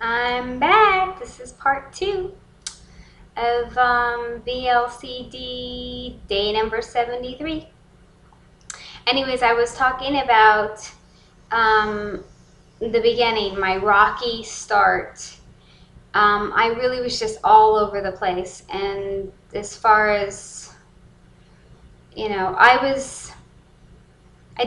I'm back. This is part 2 of VLCD day number 73. Anyways, I was talking about the beginning, my rocky start. I really was just all over the place. And as far as, I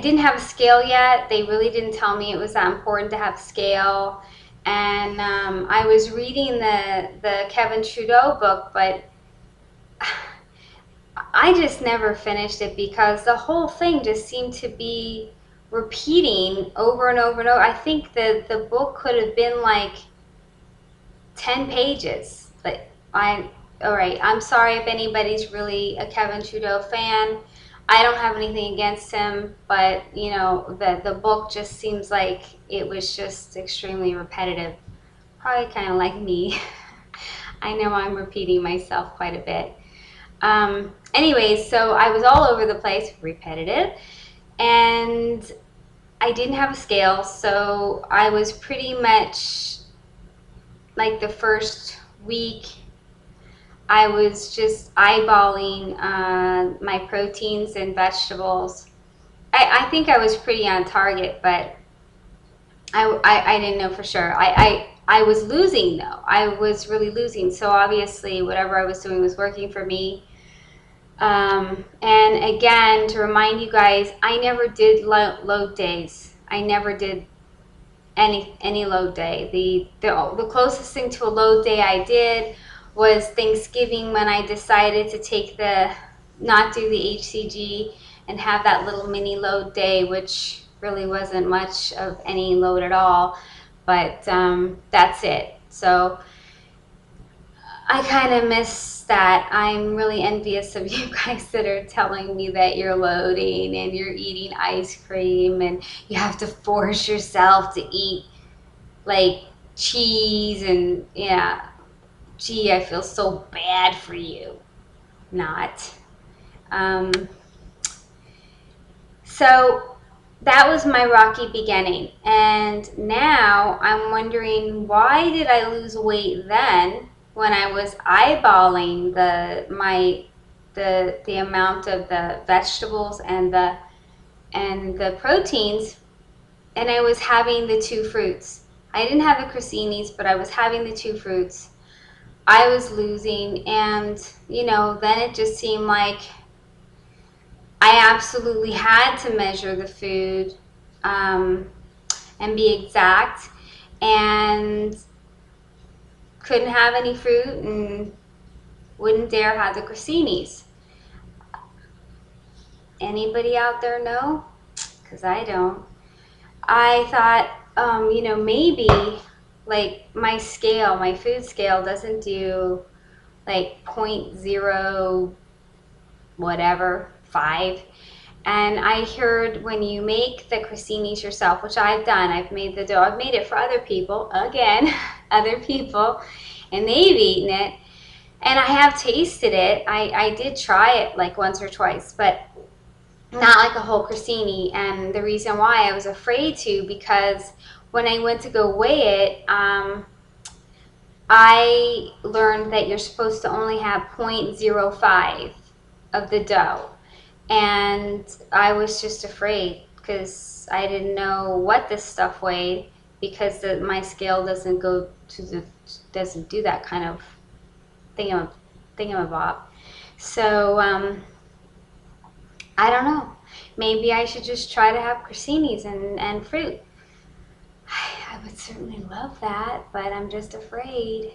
didn't have a scale yet. They really didn't tell me it was that important to have a scale. And I was reading the Kevin Trudeau book, but I just never finished it because the whole thing just seemed to be repeating over and over and over. I think the book could have been like 10 pages. But all right, I'm sorry if anybody's really a Kevin Trudeau fan. I don't have anything against him, but the book just seems like it was just extremely repetitive. Probably kind of like me. I know I'm repeating myself quite a bit. Anyways, so I was all over the place, repetitive, and I didn't have a scale, so I was pretty much like the first week, I was just eyeballing my proteins and vegetables. I think I was pretty on target, but I didn't know for sure. I was losing though. I was really losing. So obviously whatever I was doing was working for me. And again, to remind you guys, I never did load days. I never did any load day. The closest thing to a load day I did was Thanksgiving, when I decided to not do the HCG and have that little mini load day, which really wasn't much of any load at all, but that's it. So I kind of miss that. I'm really envious of you guys that are telling me that you're loading and you're eating ice cream and you have to force yourself to eat like cheese, and yeah, gee, I feel so bad for you. Not. Um, so that was my rocky beginning. And now I'm wondering, why did I lose weight then when I was eyeballing the amount of the vegetables and the proteins, and I was having the two fruits. I didn't have the crossinis, but I was having the two fruits. I was losing, and then it just seemed like I absolutely had to measure the food and be exact, and couldn't have any fruit and wouldn't dare have the crossinis. Anybody out there know? Because I don't. I thought, maybe like my food scale doesn't do like 0.0 whatever 5. And I heard when you make the crossinis yourself, which I've done, I've made the dough, I've made it for other people, again, other people, and they've eaten it. And I have tasted it. I did try it like once or twice, but not like a whole crostini. And the reason why I was afraid to, because when I went to go weigh it, I learned that you're supposed to only have 0.05 of the dough. And I was just afraid because I didn't know what this stuff weighed, because my scale doesn't do that kind of thingamabob. So I don't know. Maybe I should just try to have crossinis and fruit. I would certainly love that, but I'm just afraid.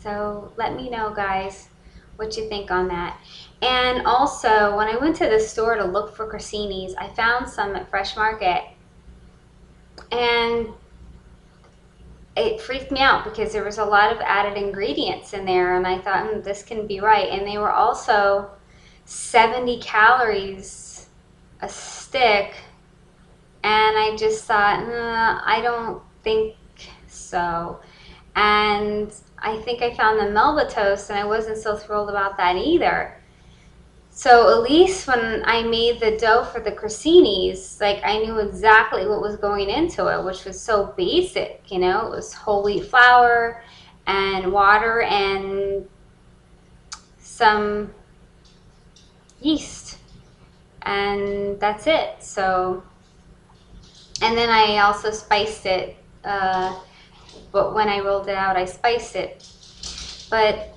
So let me know, guys, what you think on that. And also, when I went to the store to look for crossinis, I found some at Fresh Market, and it freaked me out because there was a lot of added ingredients in there, and I thought, this can be right. And they were also 70 calories a stick, and I just thought, I don't think so. And I think I found the Melba toast, and I wasn't so thrilled about that either. So at least when I made the dough for the crossinis, like I knew exactly what was going into it, which was so basic, you know. It was whole wheat flour and water and some yeast, and that's it. So, and then I also spiced it, but when I rolled it out, I spiced it. But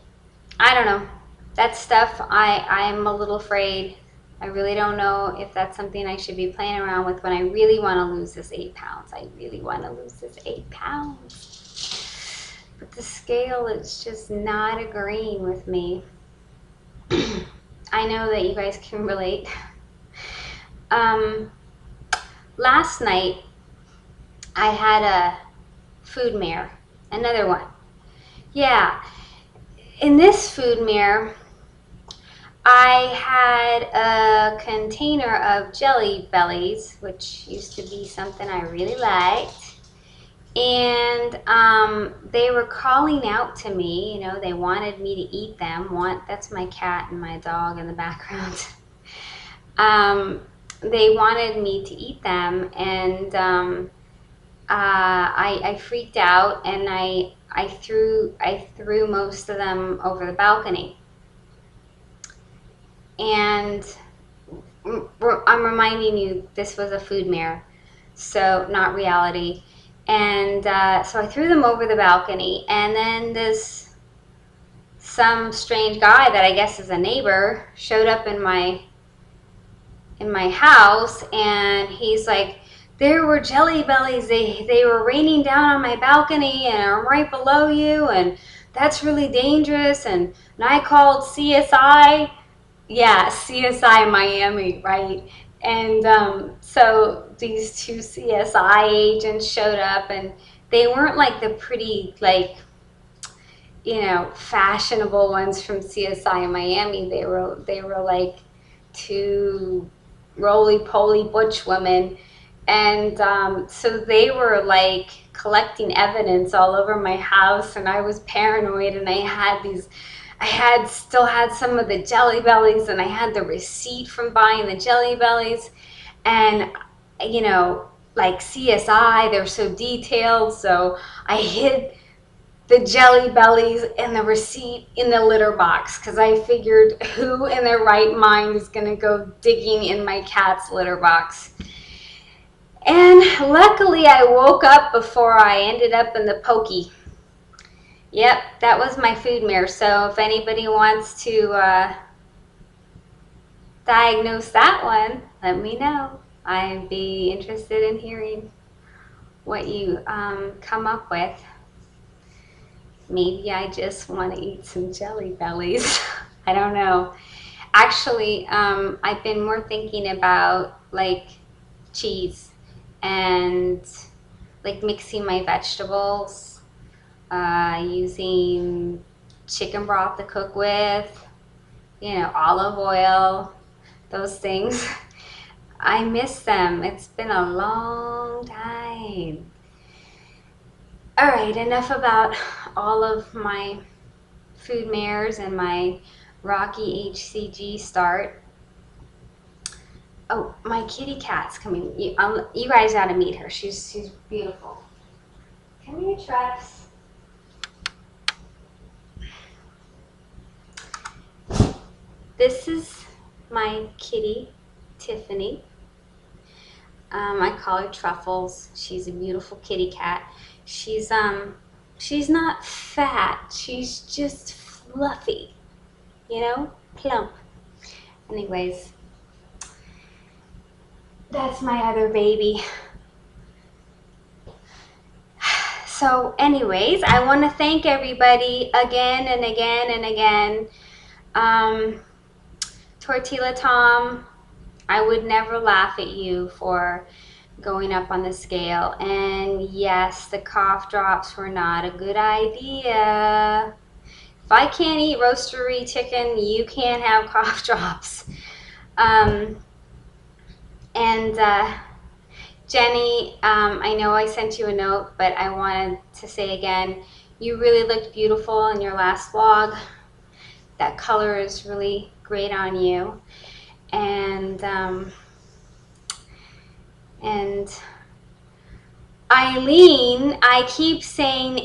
I don't know. That stuff, I'm a little afraid. I really don't know if that's something I should be playing around with when I really want to lose this 8 pounds. I really want to lose this 8 pounds. But the scale is just not agreeing with me. I know that you guys can relate. Last night, I had a food mare, another one. Yeah, in this food mare, I had a container of Jelly Bellies, which used to be something I really liked. And they were calling out to me, you know, they wanted me to eat them. That's my cat and my dog in the background. They wanted me to eat them, and I freaked out, and I threw most of them over the balcony. And I'm reminding you, this was a food mare, so not reality. And so I threw them over the balcony, and then some strange guy that I guess is a neighbor showed up in my house, and he's like, there were Jelly Bellies, they were raining down on my balcony, and I'm right below you, and that's really dangerous. And I called CSI. Yeah, CSI Miami, right? And so these 2 CSI agents showed up, and they weren't like the pretty, like, you know, fashionable ones from CSI Miami. They were like 2 roly-poly butch women. And so they were like collecting evidence all over my house, and I was paranoid, and I still had some of the Jelly Bellies, and I had the receipt from buying the Jelly Bellies. And, you know, like CSI, they're so detailed, so I hid the Jelly Bellies and the receipt in the litter box, because I figured, who in their right mind is going to go digging in my cat's litter box? And luckily I woke up before I ended up in the pokey. Yep, that was my food mare. So if anybody wants to diagnose that one, let me know. I'd be interested in hearing what you come up with. Maybe I just want to eat some Jelly Bellies. I don't know. Actually, I've been more thinking about like cheese and like mixing my vegetables, using chicken broth to cook with, you know, olive oil, those things. I miss them. It's been a long time. All right, enough about all of my food mares and my rocky HCG start. Oh, my kitty cat's coming. You guys gotta meet her. She's beautiful. Come here, Travis. This is my kitty, Tiffany. I call her Truffles. She's a beautiful kitty cat. She's not fat. She's just fluffy, you know, plump. Anyways, that's my other baby. So anyways, I want to thank everybody again and again and again. Tortilla Tom, I would never laugh at you for going up on the scale. And yes, the cough drops were not a good idea. If I can't eat roastery chicken, you can't have cough drops. Jenny, I know I sent you a note, but I wanted to say again, you really looked beautiful in your last vlog. that color is really great on you. And Eileen, I keep saying